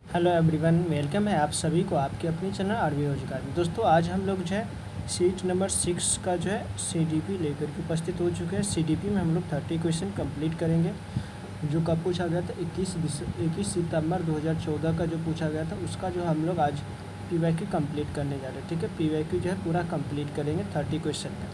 Hello everyone, welcome है आप सभी को आपके अपनी चैनल आरवी रोजगार में। दोस्तों आज हम लोग जो है सीट नंबर 6 का जो है सीडीपी लेकर के उपस्थित हो चुके हैं। सीडीपी में हम लोग 30 क्वेश्चन कंप्लीट करेंगे। जो कब पूछा गया था 21 सितंबर 2014 का जो पूछा गया था उसका जो हम लोग आज पीवाईक्यू कंप्लीट करने जा रहे हैं। ठीक है, पीवाईक्यू जो है पूरा कंप्लीट करेंगे 30 क्वेश्चन का।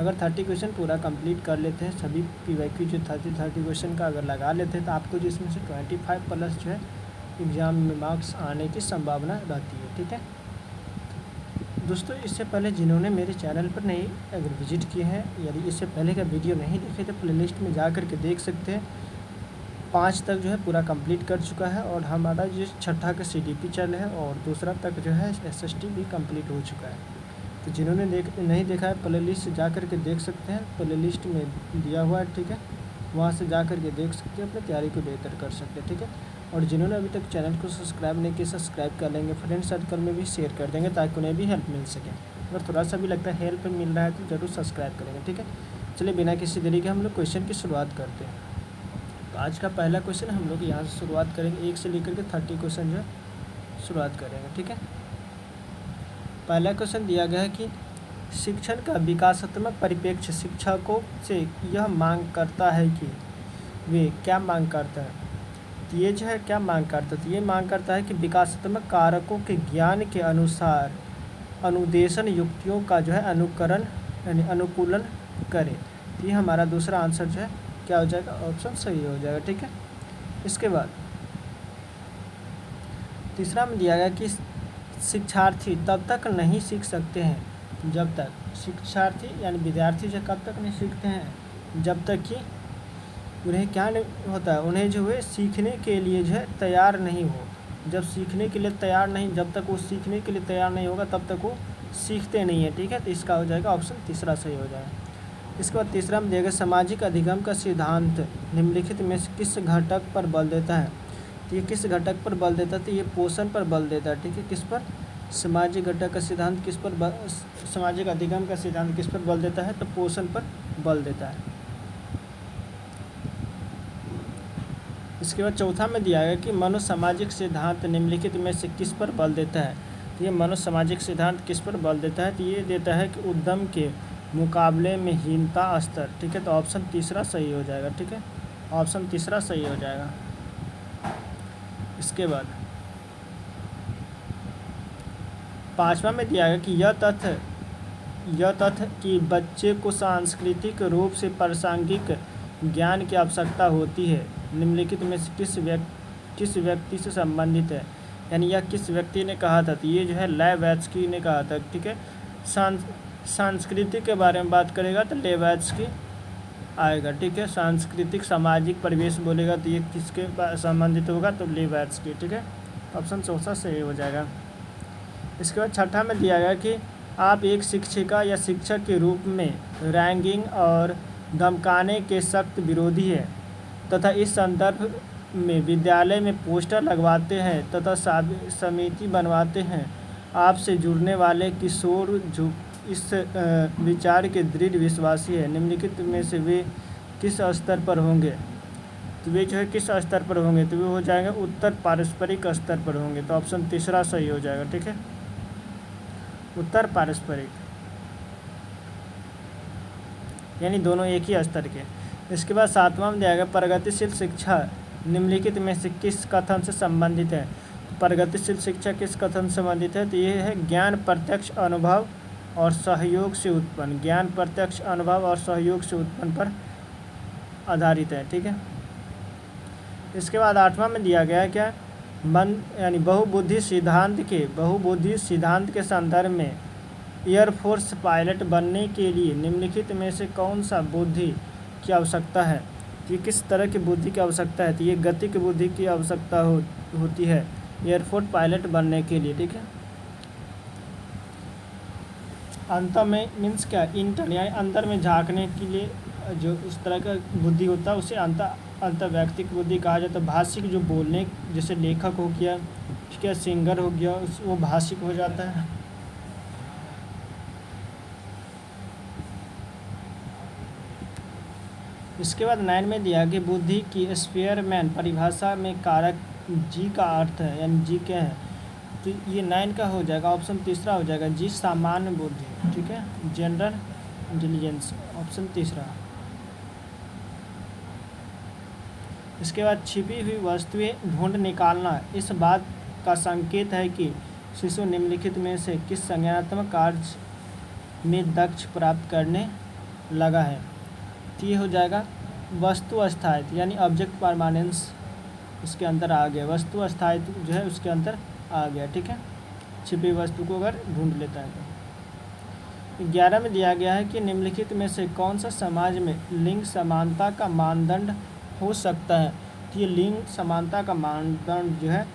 अगर 30 क्वेश्चन पूरा कंप्लीट कर लेते हैं, सभी पीवाईक्यू जो 30 क्वेश्चन का अगर लगा लेते हैं तो आपको जो इसमें से 25 प्लस जो है एग्ज़ाम में मार्क्स आने की संभावना रहती है। ठीक है दोस्तों, इससे पहले जिन्होंने मेरे चैनल पर नहीं अगर विजिट किए हैं, यदि इससे पहले का वीडियो नहीं देखे तो प्लेलिस्ट में जा कर के देख सकते हैं। 5 तक जो है पूरा कंप्लीट कर चुका है और हमारा जो छठा का सीडीपी चल है और दूसरा तक जो है एसएसटी भी कंप्लीट हो चुका है। तो जिन्होंने नहीं देखा है प्लेलिस्ट से जा कर के देख सकते हैं, प्लेलिस्ट में दिया हुआ है। ठीक है, वहाँ से जा कर के देख सकते हैं, अपनी तैयारी को बेहतर कर सकते हैं। ठीक है, और जिन्होंने अभी तक चैनल को सब्सक्राइब नहीं किया सब्सक्राइब कर लेंगे, फ्रेंड सर्कल में भी शेयर कर देंगे ताकि उन्हें भी हेल्प मिल सके। अगर थोड़ा सा भी लगता है हेल्प मिल रहा है तो ज़रूर सब्सक्राइब करेंगे। ठीक है, चलिए बिना किसी देरी के हम लोग क्वेश्चन की शुरुआत करते हैं। तो आज का पहला क्वेश्चन हम लोग यहाँ से शुरुआत करेंगे, 1 से लेकर के 30 क्वेश्चन जो है शुरुआत करेंगे। ठीक है, पहला क्वेश्चन दिया गया है कि शिक्षण का विकासात्मक परिप्रेक्ष्य शिक्षकों से यह मांग करता है कि वे क्या मांग करता है। तो ये जो है क्या मांग करता है, तो ये मांग करता है कि विकासात्मक कारकों के ज्ञान के अनुसार अनुदेशन युक्तियों का जो है अनुकरण यानी अनुकूलन करे। तो ये हमारा दूसरा आंसर जो है क्या हो जाएगा, ऑप्शन सही हो जाएगा। ठीक है, इसके बाद तीसरा में दिया गया कि शिक्षार्थी तब तक नहीं सीख सकते हैं जब तक शिक्षार्थी यानी विद्यार्थी जो कब तक नहीं सीखते हैं जब तक कि उन्हें क्या नहीं होता है, उन्हें जो है सीखने के लिए जो है तैयार नहीं हो। जब सीखने के लिए तैयार नहीं, जब तक वो सीखने के लिए तैयार नहीं होगा तब तक वो सीखते नहीं है। ठीक है, तो इसका हो जाएगा ऑप्शन तीसरा सही हो जाएगा। इसके बाद तीसरा में दिया गया सामाजिक अधिगम का सिद्धांत निम्नलिखित में से किस घटक पर बल देता है। तो ये किस घटक पर बल देता है, तो ये पोषण पर बल देता है। ठीक है, किस पर, सामाजिक घटक का सिद्धांत किस पर सामाजिक अधिगम का सिद्धांत किस पर बल देता है, तो पोषण पर बल देता है। इसके बाद चौथा में दिया गया कि मनोसामाजिक सिद्धांत निम्नलिखित में से किस पर बल देता है। तो ये मनोसामाजिक सिद्धांत किस पर बल देता है, तो ये देता है कि उद्यम के मुकाबले में हीनता स्तर। ठीक है, तो ऑप्शन तीसरा सही हो जाएगा। ठीक है, ऑप्शन तीसरा सही हो जाएगा। इसके बाद पांचवा में दिया गया कि यह तथ्य कि बच्चे को सांस्कृतिक रूप से प्रासंगिक ज्ञान की आवश्यकता होती है निम्नलिखित में से किस व्यक्ति से संबंधित है। यानी यह किस व्यक्ति ने कहा था, तो ये जो है लेवैत्स्की ने कहा था। ठीक है, सांस्कृतिक के बारे में बात करेगा तो लेवैत्स्की आएगा। ठीक है, सांस्कृतिक सामाजिक परिवेश बोलेगा तो ये किसके संबंधित होगा, तो लेवैत्स्की। ठीक है, ऑप्शन चौथा सही हो जाएगा। इसके बाद छठा में दिया गया कि आप एक शिक्षिका या शिक्षक के रूप में रैंगिंग और धमकाने के सख्त विरोधी है तथा इस संदर्भ में विद्यालय में पोस्टर लगवाते हैं तथा समिति बनवाते हैं। आपसे जुड़ने वाले किशोर जो इस विचार के दृढ़ विश्वासी है निम्नलिखित में से वे किस स्तर पर होंगे। तो वे जो है किस स्तर पर होंगे, तो वे हो जाएंगे उत्तर पारस्परिक स्तर पर होंगे। तो ऑप्शन तीसरा सही हो जाएगा। ठीक है, उत्तर पारस्परिक यानी दोनों एक ही स्तर के। इसके बाद सातवां में दिया गया प्रगतिशील शिक्षा निम्नलिखित में से किस कथन से संबंधित है। तो प्रगतिशील शिक्षा किस कथन से संबंधित है, तो ये है ज्ञान प्रत्यक्ष अनुभव और सहयोग से उत्पन्न, ज्ञान प्रत्यक्ष अनुभव और सहयोग से उत्पन्न पर आधारित है। ठीक है, इसके बाद आठवां में दिया गया क्या यानी बहुबुद्धि सिद्धांत के संदर्भ में एयरफोर्स पायलट बनने के लिए निम्नलिखित में से कौन सा बुद्धि की आवश्यकता है। ये किस तरह की बुद्धि की आवश्यकता है, तो ये गति की बुद्धि की आवश्यकता होती है एयरफोर्स पायलट बनने के लिए। ठीक है, अंत में मीन्स क्या, इंटर यानी अंदर में झांकने के लिए जो इस तरह का बुद्धि होता है उसे अंतर्वैयक्तिक बुद्धि कहा जाता है। भाषिक जो बोलने, जैसे लेखक हो गया, ठीक है, सिंगर हो गया, वो भाषिक हो जाता है। इसके बाद 9 में दिया कि बुद्धि की स्पेयरमैन परिभाषा में कारक जी का अर्थ है, यानी जी क्या है, तो ये 9 का हो जाएगा, ऑप्शन तीसरा हो जाएगा जी, सामान्य बुद्धि। ठीक है, जनरल इंटेलिजेंस, ऑप्शन तीसरा। इसके बाद छिपी हुई वस्तुएं ढूंढ निकालना इस बात का संकेत है कि शिशु निम्नलिखित में से किस संज्ञानात्मक कार्य में दक्ष प्राप्त करने लगा है। तो ये हो जाएगा वस्तु अस्थायित्व, यानी ऑब्जेक्ट परमानेंस उसके अंदर आ गया, वस्तु अस्थायित्व जो है उसके अंदर आ गया। ठीक है, छिपी वस्तु को अगर ढूंढ लेता है तो। 11 में दिया गया है कि निम्नलिखित में से कौन सा समाज में लिंग समानता का मानदंड हो सकता है। तो ये लिंग समानता का मानदंड जो है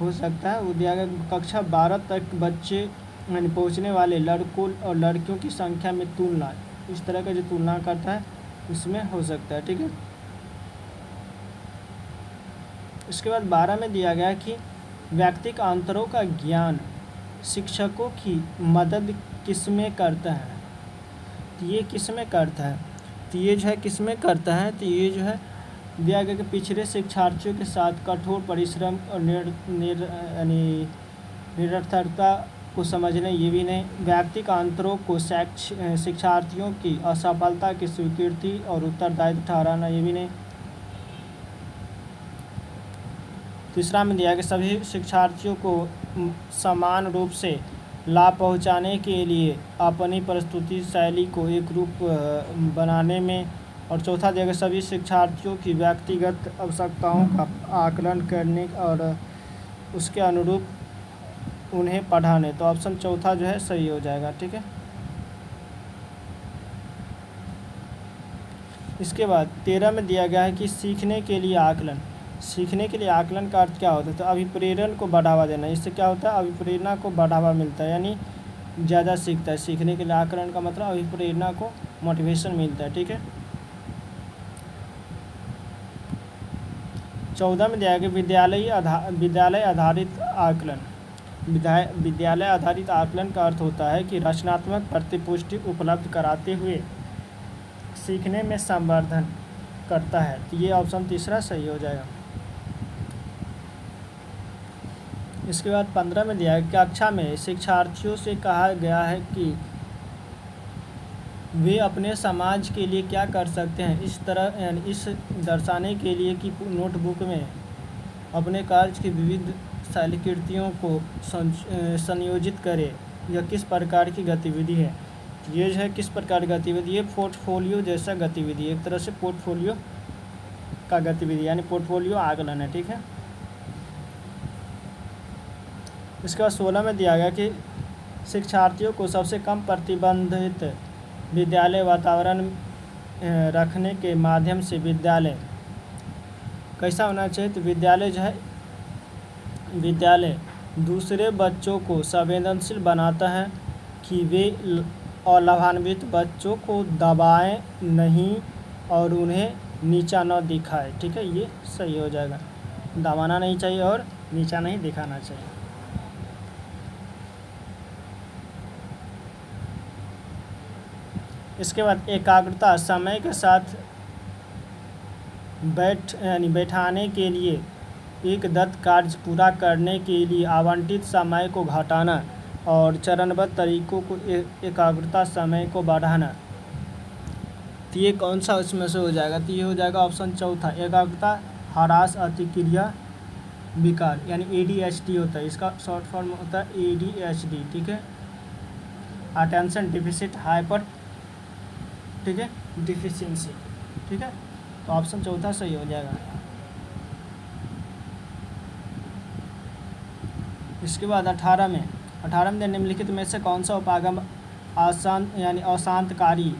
हो सकता है, वो दिया गया कक्षा 12 तक बच्चे यानी पहुँचने वाले लड़कों और लड़कियों की संख्या में तुलना, इस तरह का जो तुलना करता है उसमें हो सकता है। ठीक है, इसके बाद 12 में दिया गया कि व्यक्तिगत अंतरों का ज्ञान शिक्षकों की मदद किसमें करता है। तो ये किसमें करता है, तो ये जो है किसमें करता है, तो ये जो है दिया गया कि पिछड़े शिक्षार्थियों के साथ कठोर परिश्रम और निरर्थकता को समझने, ये भी नहीं, व्यक्तिगत अंतरों को शिक्षार्थियों की असफलता की स्वीकृति और उत्तरदायित्व ठहराना, ये भी नहीं। तीसरा में दिया कि सभी शिक्षार्थियों को समान रूप से लाभ पहुंचाने के लिए अपनी प्रस्तुति शैली को एक रूप बनाने में। और चौथा दिया कि सभी शिक्षार्थियों की व्यक्तिगत आवश्यकताओं का आकलन करने और उसके अनुरूप उन्हें पढ़ाने। तो ऑप्शन चौथा जो है सही हो जाएगा। ठीक है, इसके बाद 13 में दिया गया है कि सीखने के लिए आकलन। सीखने के लिए आकलन का अर्थ क्या होता है, तो अभिप्रेरण को बढ़ावा देना। इससे क्या होता है, अभिप्रेरणा को बढ़ावा मिलता है, यानी ज़्यादा सीखता है। सीखने के लिए आकलन का मतलब अभिप्रेरणा को मोटिवेशन मिलता है। ठीक है, 14 में दिया गया विद्यालय आधारित आकलन। विद्यालय आधारित आकलन का अर्थ होता है कि रचनात्मक प्रतिपुष्टि उपलब्ध कराते हुए सीखने में संवर्धन करता है। तो ये ऑप्शन तीसरा सही हो जाएगा। इसके बाद 15 में दिया है कक्षा में शिक्षार्थियों से कहा गया है कि वे अपने समाज के लिए क्या कर सकते हैं। इस तरह यानी इस दर्शाने के लिए कि नोटबुक में अपने कार्य की विविध शैलीकृतियों को संयोजित करें। यह किस प्रकार की गतिविधि है, ये जो है किस प्रकार की गतिविधि, ये पोर्टफोलियो जैसा गतिविधि, एक तरह से पोर्टफोलियो का गतिविधि यानी पोर्टफोलियो आकलन है। ठीक है, इसके बाद 16 में दिया गया कि शिक्षार्थियों को सबसे कम प्रतिबंधित विद्यालय वातावरण रखने के माध्यम से विद्यालय कैसा होना चाहिए। तो विद्यालय जो है विद्यालय दूसरे बच्चों को संवेदनशील बनाता है कि वे अलाभान्वित बच्चों को दबाएं नहीं और उन्हें नीचा न दिखाए। ठीक है, ये सही हो जाएगा, दबाना नहीं चाहिए और नीचा नहीं दिखाना चाहिए। इसके बाद एकाग्रता, समय के साथ बैठाने के लिए एक दत्त कार्य पूरा करने के लिए आवंटित समय को घटाना और चरणबद्ध तरीकों को एकाग्रता समय को बढ़ाना। तो ये कौन सा उसमें से हो जाएगा, तो ये हो जाएगा ऑप्शन चौथा, एकाग्रता ह्रास अतिक्रिया विकार यानी ADHD होता है, इसका शॉर्ट फॉर्म होता है ADHD। ठीक है, अटेंशन डिफिसिट हाइपर, ठीक है, डिफिशियंसी। ठीक है, तो ऑप्शन चौथा सही हो जाएगा। इसके बाद 18 में निम्नलिखित में से कौन सा उपागम अशांतकारी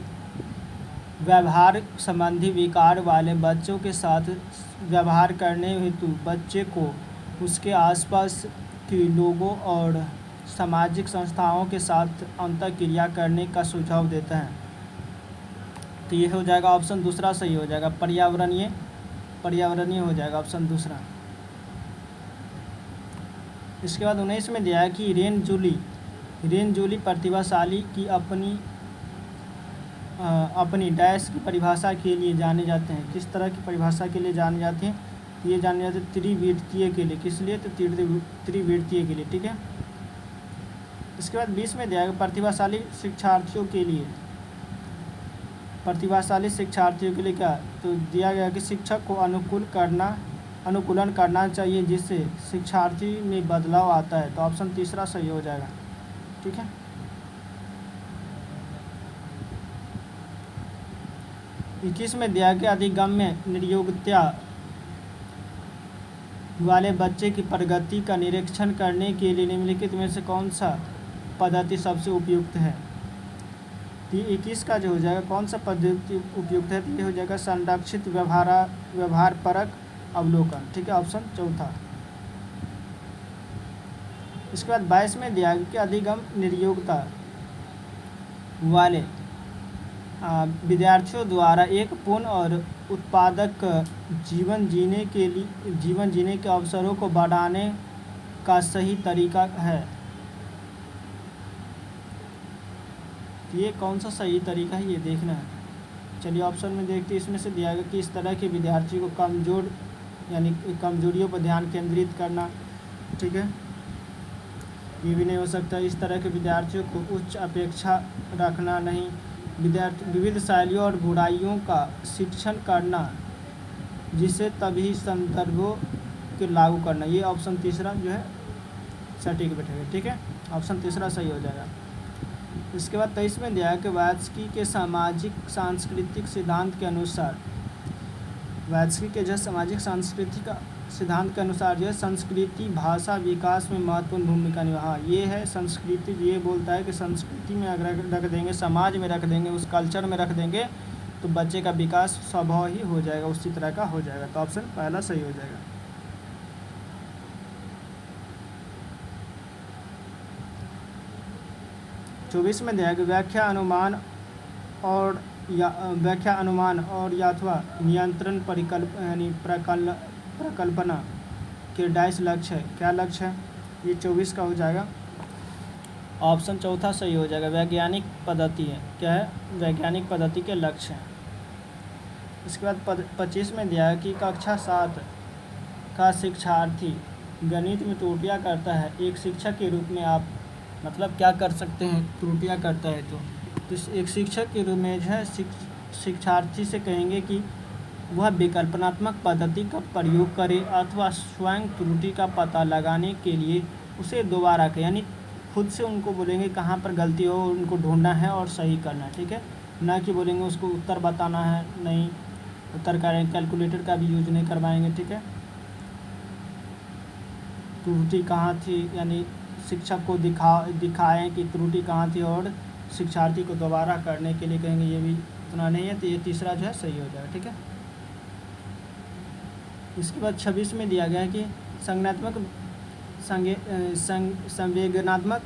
व्यवहार संबंधी विकार वाले बच्चों के साथ व्यवहार करने हेतु बच्चे को उसके आसपास के लोगों और सामाजिक संस्थाओं के साथ अंतःक्रिया करने का सुझाव देता है। तो ये हो जाएगा ऑप्शन दूसरा सही हो जाएगा, पर्यावरणीय हो जाएगा ऑप्शन दूसरा। इसके बाद 19 में दिया है कि रेन जूली प्रतिभाशाली की अपनी डैश की परिभाषा के लिए जाने जाते हैं। किस तरह की परिभाषा के लिए जाने जाते हैं, ये जाने जाते त्रिवृत्तीय के लिए, किस लिए? तो त्रिवृत्तीय के लिए, ठीक है। इसके बाद 20 में दिया गया प्रतिभाशाली शिक्षार्थियों के लिए। प्रतिभाशाली शिक्षार्थियों के लिए क्या? तो दिया गया कि शिक्षक को अनुकूलन करना चाहिए जिससे शिक्षार्थी में बदलाव आता है। तो ऑप्शन तीसरा सही हो जाएगा, ठीक है। 21 में दिया गया अधिगम्य निर्योग्यता वाले बच्चे की प्रगति का निरीक्षण करने के लिए निम्नलिखित में से कौन सा पद्धति सबसे उपयुक्त है? तो 21 का जो हो जाएगा कौन सा पद्धति उपयुक्त है? तो ये हो जाएगा संरक्षित व्यवहारपरक अवलोकन, ठीक है, ऑप्शन चौथा। इसके बाद 22 में दिया गया कि अधिगम निर्योग्यता वाले विद्यार्थियों द्वारा एक पूर्ण और उत्पादक जीवन जीने के अवसरों को बढ़ाने का सही तरीका है। ये कौन सा सही तरीका है, ये देखना है। चलिए ऑप्शन में देखते हैं। इसमें से दिया गया कि इस तरह के विद्यार्थियों को कमजोरियों पर ध्यान केंद्रित करना, ठीक है, ये भी नहीं हो सकता। इस तरह के विद्यार्थियों को उच्च अपेक्षा रखना नहीं। विविध शैलियों और बुराइयों का शिक्षण करना जिसे तभी संदर्भों के लागू करना। ये ऑप्शन तीसरा जो है सटीक बैठेगा, ठीक है, ऑप्शन तीसरा सही हो जाएगा। इसके बाद 23 में दिया कि वात्स्की के सामाजिक सांस्कृतिक सिद्धांत के अनुसार, वात्स्की के जो सामाजिक सांस्कृतिक सिद्धांत के अनुसार जो है संस्कृति भाषा विकास में महत्वपूर्ण भूमिका निभा। ये है संस्कृति, ये बोलता है कि संस्कृति में अगर रख देंगे, समाज में रख देंगे, उस कल्चर में रख देंगे तो बच्चे का विकास स्वभाव ही हो जाएगा, उसी तरह का हो जाएगा। तो ऑप्शन पहला सही हो जाएगा। चौबीस में दिया गया व्याख्या अनुमान और या अथवा नियंत्रण प्रकल्पना के डाइस लक्ष्य है। क्या लक्ष्य है? ये 24 का हो जाएगा, ऑप्शन चौथा सही हो जाएगा। वैज्ञानिक पद्धति है, क्या है? वैज्ञानिक पद्धति के लक्ष्य हैं। इसके बाद 25 में दिया है कि कक्षा 7 का शिक्षार्थी गणित में त्रुटियां करता है, एक शिक्षक के रूप में आप मतलब क्या कर सकते हैं? त्रुटियां करता है तो एक शिक्षक के रूप में जो है शिक्षार्थी से कहेंगे कि वह विकल्पनात्मक पद्धति का प्रयोग करे अथवा स्वयं त्रुटि का पता लगाने के लिए उसे दोबारा करें, यानी खुद से उनको बोलेंगे कहाँ पर गलती हो उनको ढूंढना है और सही करना है, ठीक है, ना कि बोलेंगे उसको उत्तर बताना है, नहीं उत्तर करें, कैलकुलेटर का भी यूज नहीं करवाएंगे, ठीक है। त्रुटि कहाँ थी, यानी शिक्षक को दिखाएं कि त्रुटि कहाँ थी और शिक्षार्थी को दोबारा करने के लिए कहेंगे, ये भी उतना नहीं है। तो ये तीसरा जो है सही हो जाएगा, ठीक है। इसके बाद 26 में दिया गया है कि संवेदनात्मक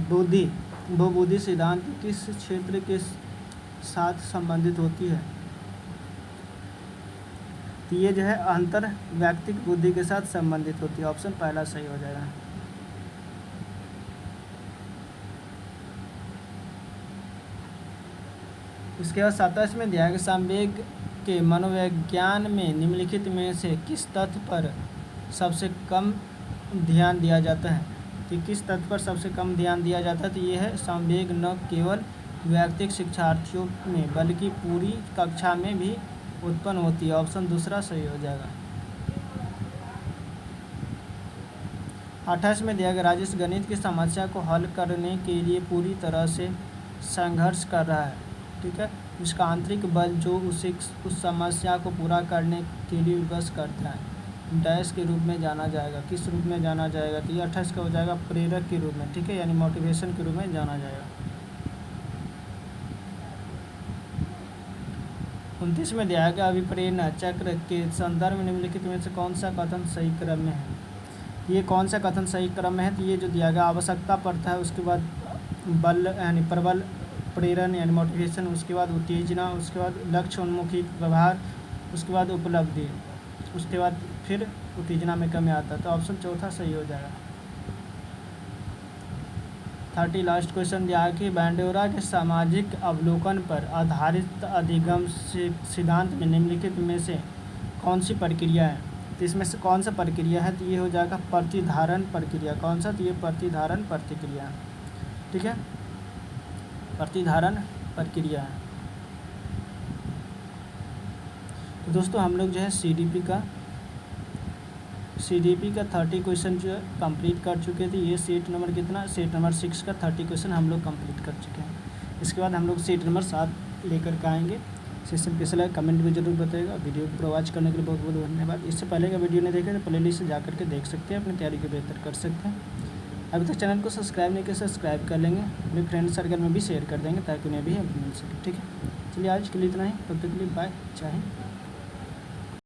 बुद्धि सिद्धांत किस क्षेत्र के साथ संबंधित होती है? तो ये जो है अंतर व्यक्तिक बुद्धि के साथ संबंधित होती है, ऑप्शन पहला सही हो जाएगा। इसके बाद 27 में दिया गया संवेग के मनोविज्ञान में निम्नलिखित में से किस तथ्य पर सबसे कम ध्यान दिया जाता है? कि किस तथ्य पर सबसे कम ध्यान दिया जाता है? तो ये है संवेग न केवल व्यक्तिगत शिक्षार्थियों में बल्कि पूरी कक्षा में भी उत्पन्न होती है, ऑप्शन दूसरा सही हो जाएगा। 28 में दिया गया राजेश गणित की समस्या को हल करने के लिए पूरी तरह से संघर्ष कर रहा है, ठीक है, उसका आंतरिक बल जो उसे उस समस्या को पूरा करने के लिए विवश करता है डैश के रूप में जाना जाएगा। किस रूप में जाना जाएगा? तो ये 28 का हो जाएगा प्रेरक के रूप में, ठीक है, यानी मोटिवेशन के रूप में जाना जाएगा। 29 में दिया गया अभिप्रेरणा चक्र के संदर्भ में निम्नलिखित में से कौन सा कथन सही क्रम में है? ये कौन सा कथन सही क्रम में है? तो ये जो दिया गया आवश्यकता पड़ता है, उसके बाद बल यानी प्रबल प्रेरण यानी मोटिवेशन, उसके बाद उत्तेजना, उसके बाद लक्ष्य उन्मुखी व्यवहार, उसके बाद उपलब्धि, उसके बाद फिर उत्तेजना में कमी आता है। तो ऑप्शन चौथा सही हो जाएगा। 30 लास्ट क्वेश्चन दिया है कि बैंडेरा के सामाजिक अवलोकन पर आधारित अधिगम सिद्धांत में निम्नलिखित में से कौन सी प्रक्रिया है, तो इसमें से कौन सा प्रक्रिया है, तो ये हो जाएगा प्रतिधारण प्रक्रिया। कौन सा, तो ये प्रतिधारण प्रक्रिया है। ठीक है, प्रतिधारण प्रक्रिया है। तो दोस्तों हम लोग जो है सीडीपी का 30 क्वेश्चन जो है कंप्लीट कर चुके थे। ये सीट नंबर कितना, सीट नंबर 6 का 30 क्वेश्चन हम लोग कंप्लीट कर चुके हैं। इसके बाद हम लोग सीट नंबर 7 लेकर के आएंगे। सेशन कैसा लगा कमेंट में जरूर बताइएगा। वीडियो को पूरा वॉच करने के लिए बहुत बहुत धन्यवाद। इससे पहले का वीडियो नहीं देखे तो प्ले लिस्ट से जा करके देख सकते हैं, अपनी तैयारी को बेहतर कर सकते हैं। अभी तक चैनल को सब्सक्राइब नहीं किया, सब्सक्राइब कर लेंगे, अपने फ्रेंड सर्कल में भी शेयर कर देंगे ताकि उन्हें भी हेल्प मिल सके। ठीक है, चलिए आज के लिए इतना ही, तब तक के लिए बाय, जय हिंद।